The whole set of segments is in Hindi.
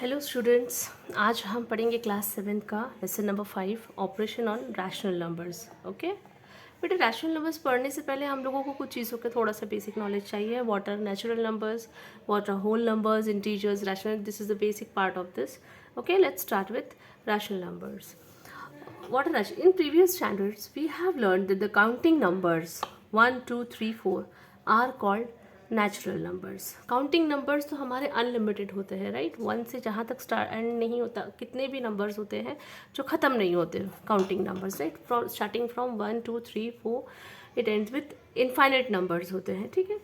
हेलो स्टूडेंट्स, आज हम पढ़ेंगे क्लास 7 का lesson number 5 operation on rational numbers. Okay बेटा, रैशनल नंबर्स पढ़ने से पहले हम लोगों को कुछ चीज़ों का थोड़ा सा बेसिक नॉलेज चाहिए। What are natural numbers, what are whole numbers, integers, rational, this is the basic part of this. Okay, let's start with rational numbers. What are rational? In previous standards, we have learned that the counting numbers 1, 2, 3, 4 are called natural numbers. Counting numbers तो हमारे अनलिमिटेड होते हैं, राइट. 1 से जहाँ तक स्टार्ट एंड नहीं होता, कितने भी नंबर्स होते हैं जो ख़त्म नहीं होते, counting numbers, right. From starting from 1, 2, 3, 4 it ends with infinite numbers होते हैं, ठीक है.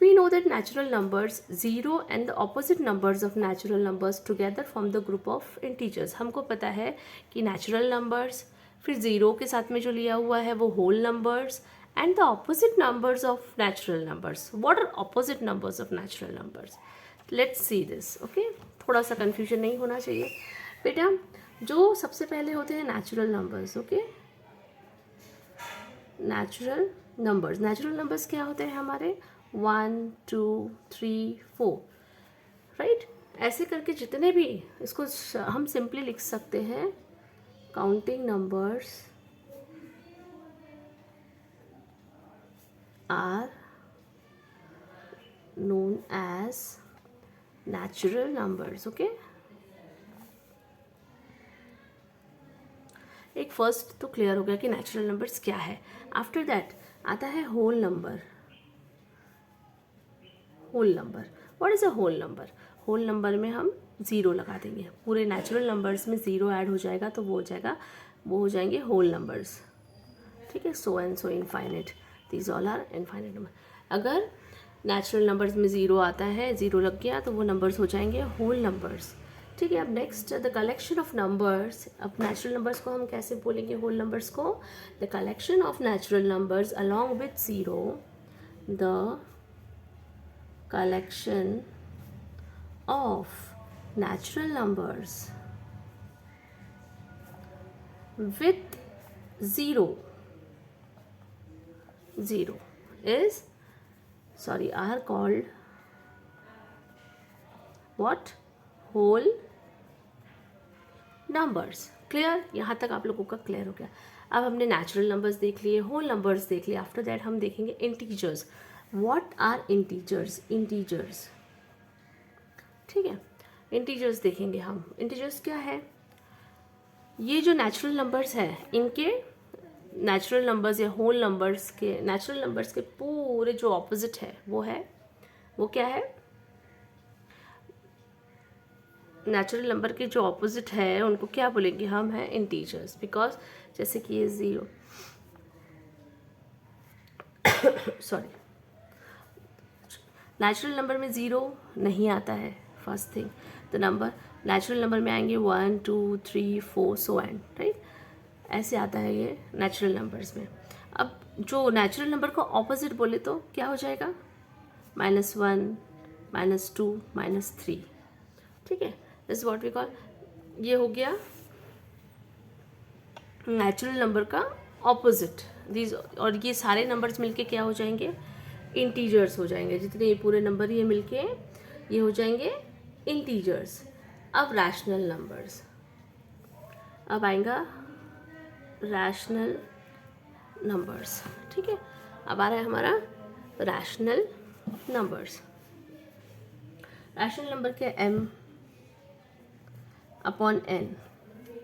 We know that natural numbers 0 and the opposite numbers of natural numbers together form the group of integers. हमको पता है कि natural numbers, फिर 0 के साथ में जो लिया हुआ है वो whole numbers and the opposite numbers of natural numbers. What are opposite numbers of natural numbers? Let's see this. Okay, थोड़ा सा confusion नहीं होना चाहिए बेटा. जो सबसे पहले होते हैं natural numbers. Okay, natural numbers. Natural numbers क्या होते हैं हमारे? 1, 2, 3, 4, राइट. ऐसे करके जितने भी, इसको हम सिंपली लिख सकते हैं counting numbers are known as natural numbers. Okay, एक फर्स्ट तो क्लियर हो गया कि नेचुरल नंबर्स क्या है. आफ्टर दैट आता है whole number. Whole number, what is a whole number? Whole number में हम ज़ीरो लगा देंगे. पूरे नेचुरल नंबर्स में ज़ीरो ऐड हो जाएगा तो वो हो जाएंगे होल नंबर्स, ठीक है. So and so infinite, these all are infinite number. अगर नेचुरल नंबर्स में ज़ीरो आता है, ज़ीरो लग गया तो वो नंबर्स हो जाएंगे होल नंबर्स, ठीक है. अब next, the collection of numbers. अब नेचुरल नंबर्स को हम कैसे बोलेंगे होल नंबर्स को? The collection of natural numbers along with zero, the collection of natural numbers with zero are called what? Whole numbers. Clear? यहाँ तक आप लोगों का क्लियर हो गया. अब हमने नेचुरल नंबर्स देख लिए, होल नंबर्स देख लिए. आफ्टर दैट हम देखेंगे integers. What are integers? Integers, ठीक है. इंटीजर्स देखेंगे हम. इंटीजर्स क्या है? ये जो नेचुरल नंबर्स है, इनके नेचुरल नंबर्स या होल नंबर्स के, नेचुरल नंबर्स के पूरे जो ऑपोजिट है वो क्या है? नेचुरल नंबर के जो ऑपोजिट है उनको क्या बोलेंगे हम? है इंटीजर्स. बिकॉज जैसे कि ये ज़ीरो सॉरी, नेचुरल नंबर में ज़ीरो नहीं आता है. First thing, the number natural number में आएंगे 1, 2, 3, 4 सो एंड, राइट. ऐसे आता है ये नेचुरल नंबर्स में. अब जो नेचुरल नंबर को ऑपोजिट बोले तो क्या हो जाएगा? -1, -2, -3, ठीक है. दिस व्हाट वी कॉल, ये हो गया नेचुरल नंबर का ऑपोजिट. दीज, और ये सारे नंबर्स मिलके क्या हो जाएंगे? इंटीजर्स हो जाएंगे. जितने ये पूरे नंबर ये मिलके ये हो जाएंगे इंटीजर्स. अब रैशनल नंबर्स, अब आएगा रैशनल नंबर्स, ठीक है. अब आ रहा है हमारा रैशनल नंबर्स. रैशनल नंबर के m/n,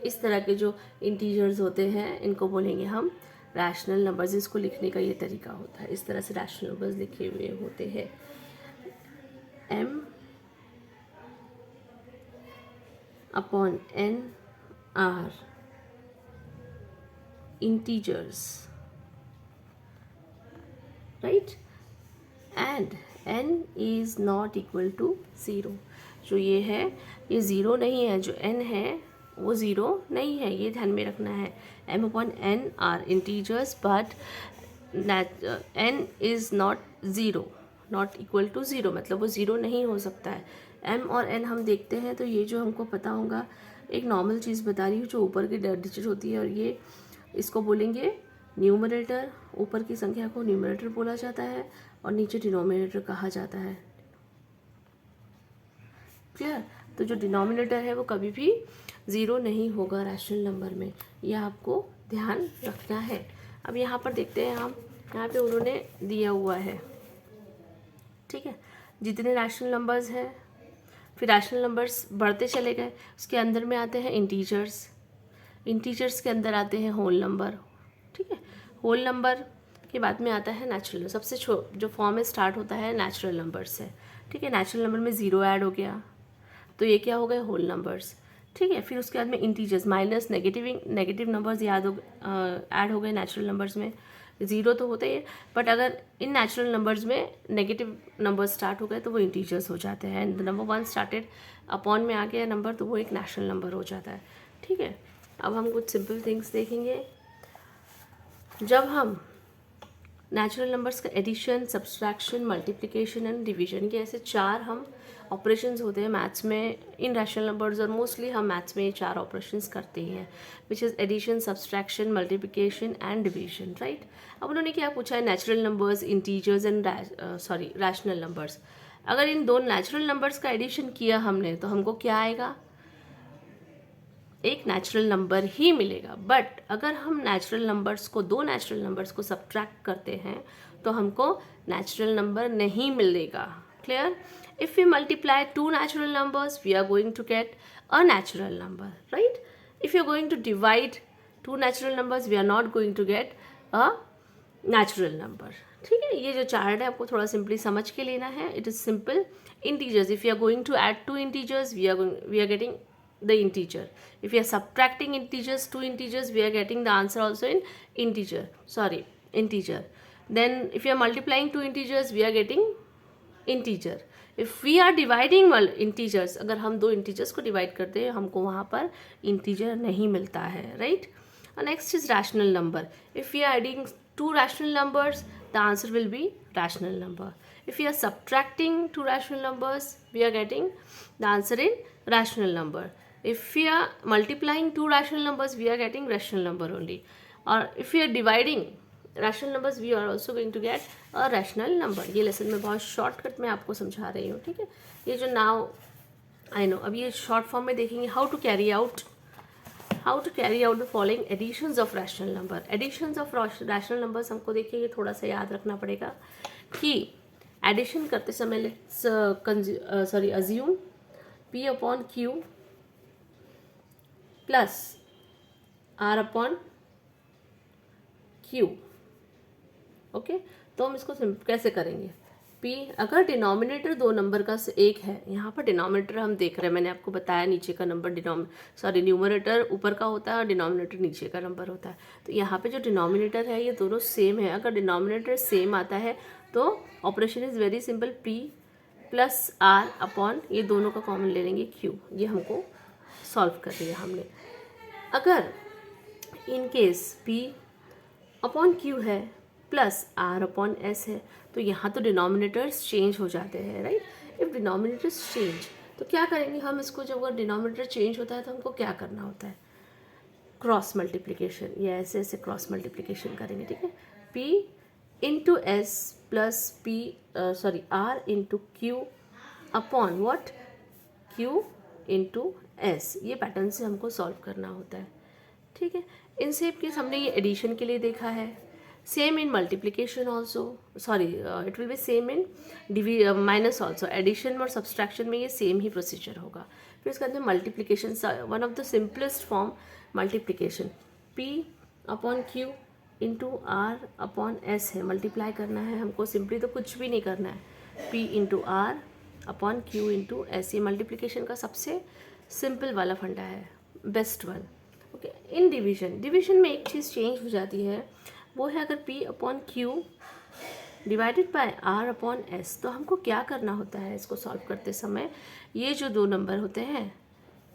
इस तरह के जो इंटीजर्स होते हैं इनको बोलेंगे हम रैशनल नंबर्स. इसको लिखने का ये तरीका होता है, इस तरह से रैशनल नंबर्स लिखे हुए होते हैं. m/n are integers, right, and n is not equal to 0. जो ये है ये ज़ीरो नहीं है, जो n है वो ज़ीरो नहीं है, ये ध्यान में रखना है. m/n are integers but n is not zero, not equal to zero, मतलब वो ज़ीरो नहीं हो सकता है. m और n हम देखते हैं तो ये जो हमको पता होगा, एक नॉर्मल चीज़ बता रही हूँ, जो ऊपर की डिजिट होती है और ये, इसको बोलेंगे न्यूमरेटर. ऊपर की संख्या को न्यूमरेटर बोला जाता है और नीचे डिनोमिनेटर कहा जाता है. क्लियर? तो जो डिनोमिनेटर है वो कभी भी 0 नहीं होगा रैशनल नंबर में, यह आपको ध्यान रखना है। अब यहाँ पर देखते हैं हम, यहाँ पे उन्होंने दिया हुआ है, ठीक है, जितने रैशनल नंबर्स हैं, फिर रैशनल नंबर्स बढ़ते चले गए, उसके अंदर में आते हैं इंटीजर्स, इंटीजर्स के अंदर आते हैं होल नंबर, ठीक है, होल नंबर के बाद में आता है नेचुरल, सबसे जो फॉर्म में स्टार्ट होता है नेचुरल नंबर से, ठीक है, नेचुरल नंबर में 0 ऐड हो गया तो ये क्या हो गए होल नंबर्स, ठीक है, फिर उसके बाद में integers minus negative numbers add हो गए नेचुरल नंबर्स में, 0 तो होता ही है, बट अगर इन नेचुरल नंबर्स में नेगेटिव नंबर्स स्टार्ट हो गए तो वो इंटीजर्स हो जाते हैं, एंड नंबर 1 स्टार्टेड अपॉन में आ गया नंबर तो वो एक नेचुरल नंबर हो जाता है, ठीक है। अब हम कुछ सिंपल थिंग्स देखेंगे। जब हम नेचुरल नंबर्स का addition, subtraction, multiplication and division, के ऐसे 4 हम ऑपरेशंस होते हैं मैथ्स में इन रैशनल नंबर्स, और मोस्टली हम मैथ्स में ये 4 ऑपरेशंस करते हैं, which is addition, subtraction, multiplication and division, right. अब उन्होंने क्या पूछा है, natural numbers, integers and rational numbers. अगर इन 2 नेचुरल नंबर्स का एडिशन किया हमने तो हमको क्या आएगा, एक नेचुरल नंबर ही मिलेगा, बट अगर हम नेचुरल नंबर्स को, 2 नेचुरल नंबर्स को सब्ट्रैक्ट करते हैं तो हमको नेचुरल नंबर नहीं मिलेगा, clear. If we multiply 2 natural numbers we are going to get a natural number, right. If you are going to divide 2 natural numbers we are not going to get a natural number, ठीक है। ये जो चार्ट है आपको थोड़ा सिंपली समझ के लेना है, it is simple. Integers, if you are going to add 2 integers we are getting the integer. If we are subtracting integers, 2 integers, we are getting the answer also in integer. Then if we are multiplying 2 integers, we are getting integer. If we are dividing integers, अगर हम 2 integers को divide करते हैं हमको वहाँ पर integer नहीं मिलता है, right? Next is rational number. If we are adding 2 rational numbers, the answer will be rational number. If we are subtracting 2 rational numbers, we are getting the answer in rational number. If we are multiplying 2 rational numbers, we are getting rational number only. Or if we are dividing rational numbers, we are also going to get a rational number. ये लेसन में बहुत शॉर्टकट में आपको समझा रही हूँ, ठीक है। ये जो नाउ आई नो, अब ये शॉर्ट फॉर्म में देखेंगे how to carry out the following additions of rational number. Additions of rational numbers हमको देखिए ये थोड़ा सा याद रखना पड़ेगा कि एडिशन करते समय let's assume P upon Q plus R upon Q, okay. तो हम इसको कैसे करेंगे, P अगर डिनोमिनेटर 2 नंबर का से एक है, यहाँ पर डिनोमिनेटर हम देख रहे हैं, मैंने आपको बताया नीचे का नंबर न्यूमरेटर ऊपर का होता है और डिनोमिनेटर नीचे का नंबर होता है। तो यहाँ पे जो डिनोमिनेटर है ये दोनों सेम है, अगर डिनोमिनेटर सेम आता है तो operation is very simple, P plus R upon ये दोनों का कॉमन ले लेंगे Q, ये हमको सॉल्व कर लिया हमने। अगर in case P upon Q है प्लस R अपॉन S है तो यहाँ तो डिनोमिनेटर्स चेंज हो जाते हैं, राइट। इफ डिनोमिनेटर्स चेंज तो क्या करेंगे हम इसको, जब अगर डिनोमिनेटर चेंज होता है तो हमको क्या करना होता है, क्रॉस मल्टीप्लिकेशन, या ऐसे ऐसे क्रॉस मल्टीप्लिकेशन करेंगे, ठीक है। P into S plus R into Q upon what, Q into S, ये पैटर्न से हमको सॉल्व करना होता है, ठीक है। इन सब केस हमने ये एडिशन के लिए देखा है, same in multiplication also, it will be same in minus also. Addition और सब्सट्रैक्शन में ये सेम ही प्रोसीजर होगा। फिर उसके अंदर multiplication, one of the simplest form multiplication, P upon Q into R upon S है, मल्टीप्लाई करना है हमको, सिंपली तो कुछ भी नहीं करना है, P into R upon Q into S, ये मल्टीप्लिकेशन का सबसे सिंपल वाला फंडा है, best one, okay. In division में एक चीज़ चेंज हो जाती है, वो है अगर P upon Q divided bye R upon S, तो हमको क्या करना होता है इसको सॉल्व करते समय, ये जो 2 नंबर होते हैं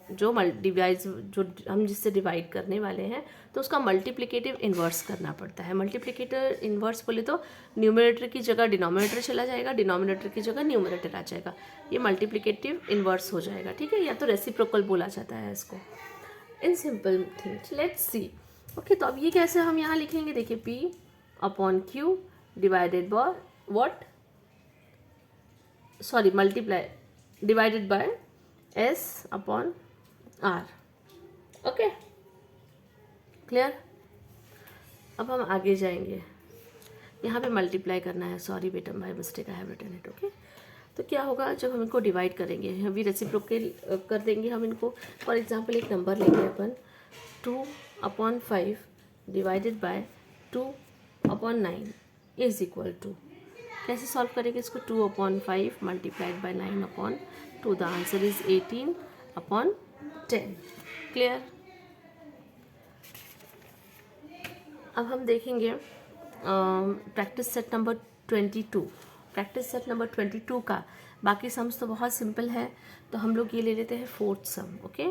जो हम जिससे डिवाइड करने वाले हैं तो उसका मल्टीप्लिकेटिव इन्वर्स करना पड़ता है। मल्टीप्लिकेटर इन्वर्स बोले तो न्यूमरेटर की जगह डिनोमिनेटर चला जाएगा, डिनोमिनेटर की जगह न्यूमरेटर आ जाएगा, ये मल्टीप्लिकेटिव इन्वर्स हो जाएगा, ठीक है, या तो रेसिप्रोकल बोला जाता है इसको in simple things. Let's see, okay. तो अब ये कैसे हम यहाँ लिखेंगे, देखिए P upon Q divided by what, multiply divided by S upon R. Okay, clear. अब हम आगे जाएंगे, यहाँ पे मल्टीप्लाई करना है, सॉरी बेटा by mistake I have written it. Okay, तो क्या होगा जब हम इनको डिवाइड करेंगे, अभी रेसिप्रोकल कर देंगे हम इनको। फॉर एग्जांपल एक नंबर लेंगे अपन 2/5 divided by 2/9 is equal to, कैसे सॉल्व करेंगे इसको, 2/5 multiplied by 9/2, the answer is 18/10। Clear. अब हम देखेंगे practice set number 22। Practice set number 22 का बाकी सम्स तो बहुत सिंपल है, तो हम लोग ये ले लेते हैं fourth some. Okay,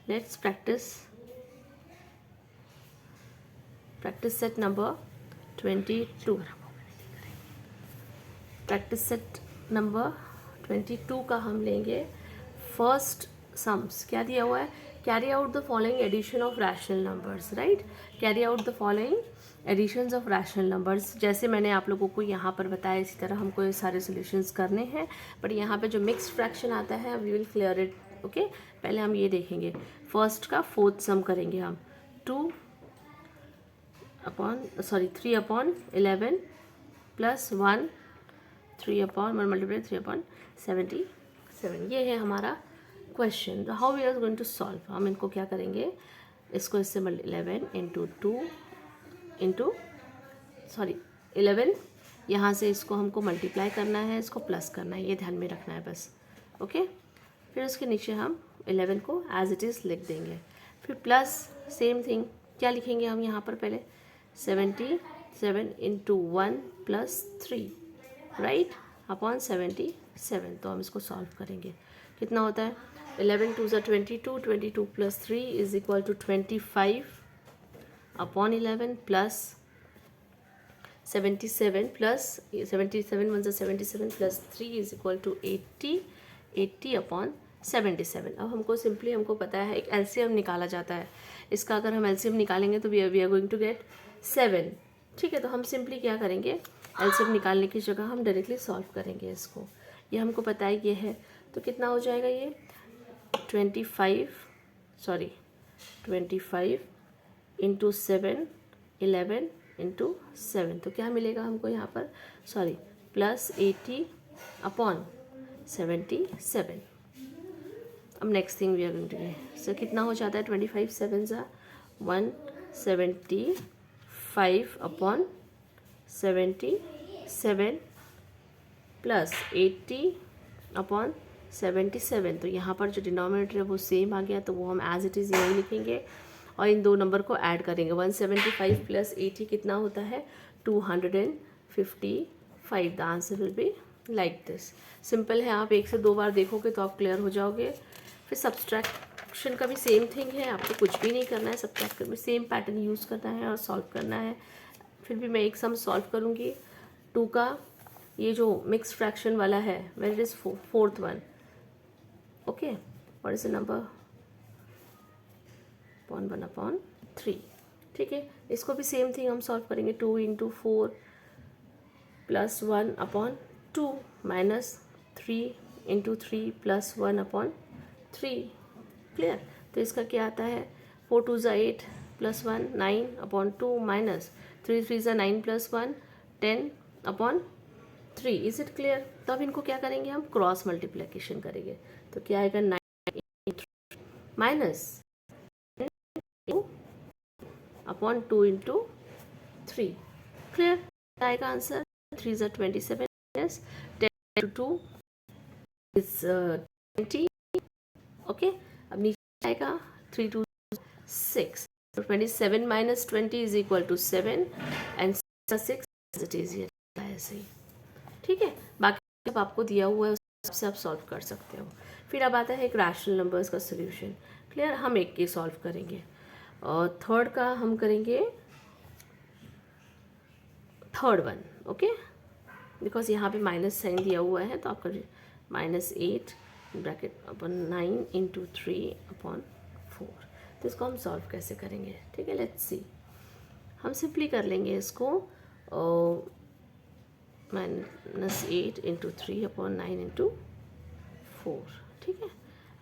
let's practice set number 22। Practice set number 22 का हम लेंगे फर्स्ट सम्स। क्या दिया हुआ है, carry out the following addition of rational numbers, right. Carry out the following additions of rational numbers. जैसे मैंने आप लोगों को यहाँ पर बताया, इसी तरह हमको ये सारे सॉल्यूशंस करने हैं, बट यहाँ पे जो मिक्स्ड फ्रैक्शन आता है we will clear it. Okay, पहले हम ये देखेंगे, फर्स्ट का फोर्थ सम करेंगे हम। 3/11 प्लस 1 3/1 मल्टीप्लाई 3/77, ये है हमारा question. How we are going to solve, हम इनको क्या करेंगे, इसको इससे 11 इंटू 11 यहाँ से इसको हमको मल्टीप्लाई करना है, इसको प्लस करना है, ये ध्यान में रखना है बस। ओके, फिर उसके नीचे हम 11 को एज इट इज़ लिख देंगे, फिर प्लस सेम थिंग क्या लिखेंगे हम यहाँ पर, पहले 77 इंटू 1 प्लस 3 राइट अपॉन 77। तो हम इसको सॉल्व करेंगे, कितना होता है, 11 2 22, 22 plus 3 is equal to 25 upon 11 plus 77 plus 77 1 77 plus 3 is equal to 80 upon 77। अब हमको सिंपली हमको पता है एक एलसीएम निकाला जाता है, इसका अगर हम एलसीएम निकालेंगे तो we are going to get 7। ठीक है, तो हम सिंपली क्या करेंगे, एलसीएम निकालने की जगह हम डायरेक्टली सॉल्व करेंगे इसको। ये हमको पता है ये है, तो कितना हो जाएगा ये 25 इंटू 7 11 इंटू 7, तो क्या मिलेगा हमको यहाँ पर, प्लस 80 अपॉन 77। अब next thing we are going to do, so कितना हो जाता है 25 7 ज़ा 175 अपॉन 77 प्लस 80 अपॉन 77। तो यहाँ पर जो डिनोमिनेटर है वो सेम आ गया, तो वो हम एज इट इज़ यही लिखेंगे और इन दो नंबर को ऐड करेंगे। 175 प्लस 80 कितना होता है 255। The answer will be like this. Simple है, आप एक से दो बार देखोगे तो आप क्लियर हो जाओगे। फिर सब्सट्रैक्शन का भी सेम थिंग है, आपको कुछ भी नहीं करना है, सब्सट्रैक्ट में सेम पैटर्न यूज़ करना है और सॉल्व करना है। फिर भी मैं एक सम सॉल्व करूँगी 2 का, ये जो मिक्स फ्रैक्शन वाला है, where is fourth one. Okay, what is the number 1/3। ठीक है, इसको भी सेम थिंग हम सॉल्व करेंगे, 2 into 4 plus 1/2 minus 3 into 3 plus 1/3। Clear, तो इसका क्या आता है 4 2 ज़ा 8 प्लस 1 9/2 माइनस 3 3 ज़ा 9 प्लस 1 10/3। Is it clear. तो अब इनको क्या करेंगे, हम क्रॉस मल्टीप्लिकेशन करेंगे, तो क्या आएगा 9 माइनस अपॉन 2 इंटू 3। क्लियर, आएगा आंसर 3 ज़ा 27 यस 10 इंटू 2 इज 20। ओके, अब नीचे आएगा 3 2 6, 27 minus 20 is equal to 7 and 6 it is ऐसे ही। ठीक है, बाकी जब आपको दिया हुआ है उससे आप सॉल्व कर सकते हो। फिर अब आता है एक रैशनल नंबर्स का सोल्यूशन। क्लियर, हम एक के सॉल्व करेंगे और थर्ड का हम करेंगे थर्ड वन। ओके, बिकॉज यहाँ पे माइनस साइन दिया हुआ है, तो आपका -8 ब्रैकेट अपॉन 9 इंटू 3 अपॉन 4। तो इसको हम सॉल्व कैसे करेंगे, ठीक है, लेट्स सी। हम सिंपली कर लेंगे इसको -8 इंटू 3 अपॉन 9 इंटू 4। ठीक है,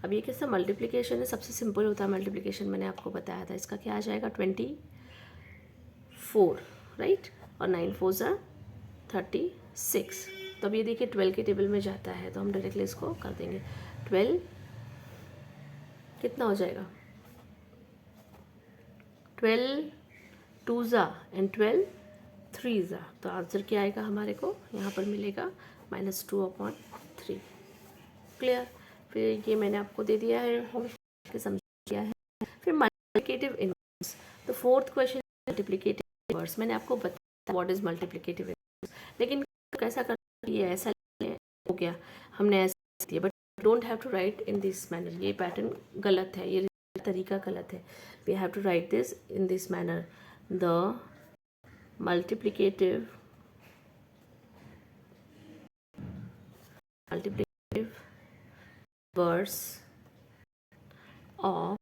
अब ये कैसा मल्टीप्लिकेशन है, सबसे सिंपल होता है मल्टीप्लिकेशन, मैंने आपको बताया था। इसका क्या आ जाएगा 24, राइट, और 9 4 ज़ा 36। तो अब ये देखिए 12 के टेबल में जाता है, तो हम डायरेक्टली इसको कर देंगे। 12 कितना हो जाएगा, 12 2 ज़ा एंड 12 3 ज़ा, तो आंसर क्या आएगा हमारे को यहाँ पर मिलेगा -2/3। क्लियर। फिर ये मैंने आपको दे दिया है, होमवर्क समझ दिया है। फिर मल्टीप्लिकेटिव इनवर्स, तो फोर्थ क्वेश्चन मल्टीप्लिकेटिव इनवर्स। मैंने आपको बताया व्हाट इज मल्टीप्लिकेटिव इनवर्स, लेकिन कैसा करना, ये ऐसा हो गया, हमने ऐसा दिया, but don't have to write in this manner. ये पैटर्न गलत है, ये तरीका गलत है। We have to write this in this manner, the multiplicative inverse of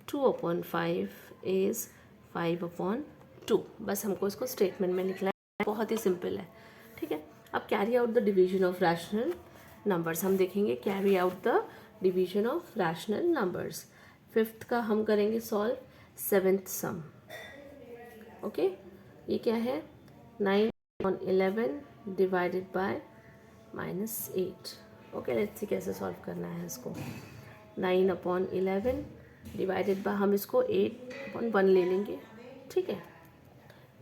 2/5 is 5/2। बस हमको इसको स्टेटमेंट में लिखना है, बहुत ही सिंपल है, ठीक है। अब carry out the division of rational numbers हम देखेंगे। Carry out the division of rational numbers. Fifth का हम करेंगे सॉल्व, सेवेंथ सम। ओके, ये क्या है, 9/11 divided by -8। Okay, let's see कैसे सॉल्व करना है इसको। 9/11 डिवाइडेड बाय, हम इसको 8/1 ले लेंगे, ठीक है।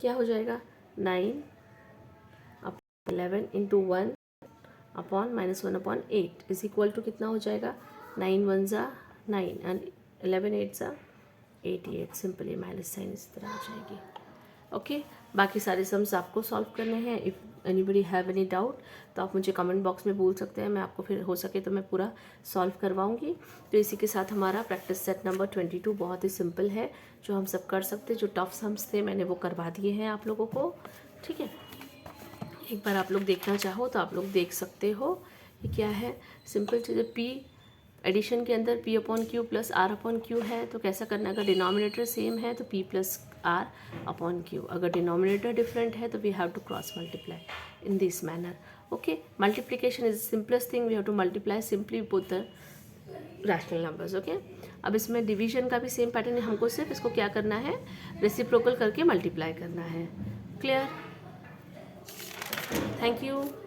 क्या हो जाएगा, 9/11 इंटू 1/-1/8 इज इक्वल टू कितना हो जाएगा, 9 1 ज़ा 9 एंड 11 8 ज़ा 88। सिंपली माइनस साइन इस तरह आ जाएगी। ओके, बाकी सारे सम्स आपको सॉल्व करने हैं। If anybody have any doubt तो आप मुझे कमेंट बॉक्स में बोल सकते हैं, मैं आपको फिर हो सके तो मैं पूरा सॉल्व करवाऊंगी। तो इसी के साथ हमारा प्रैक्टिस सेट नंबर 22 बहुत ही सिंपल है, जो हम सब कर सकते हैं। जो टफ सम्स थे मैंने वो करवा दिए हैं आप लोगों को, ठीक है। एक बार आप लोग देखना चाहो तो आप लोग देख सकते हो। ये क्या है, सिंपल चीज़ें। पी एडिशन के अंदर P/Q प्लस R/Q है, तो कैसा करना है, अगर डिनोमिनेटर सेम है तो P प्लस R/Q, अगर डिनोमिनेटर डिफरेंट है तो we have to cross multiply in this manner. Okay, multiplication is simplest thing, we have to multiply simply both the rational numbers. Okay, अब इसमें डिवीजन का भी सेम पैटर्न है, हमको सिर्फ इसको क्या करना है, रेसिप्रोकल करके मल्टीप्लाई करना है। Clear, thank you.